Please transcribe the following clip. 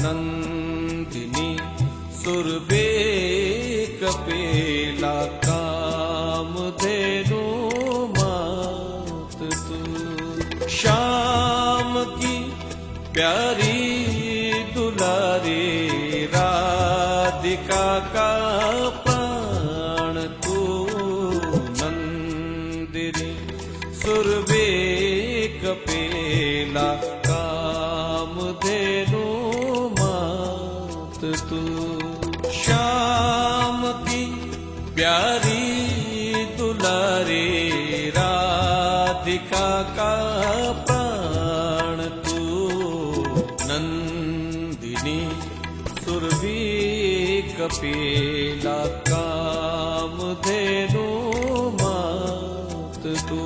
नंदिनी सुरभि कपिला कामधेनु मात तू। श्याम की प्यारी दुलारी राधिका का प्राण तू। नंदिनी सुरभि कपिला कामधेनु मात तू। श्याम की प्यारी दुलारी राधिका का प्राण तू। नंदिनी सुरभि कपिला कामधेनु मात तू।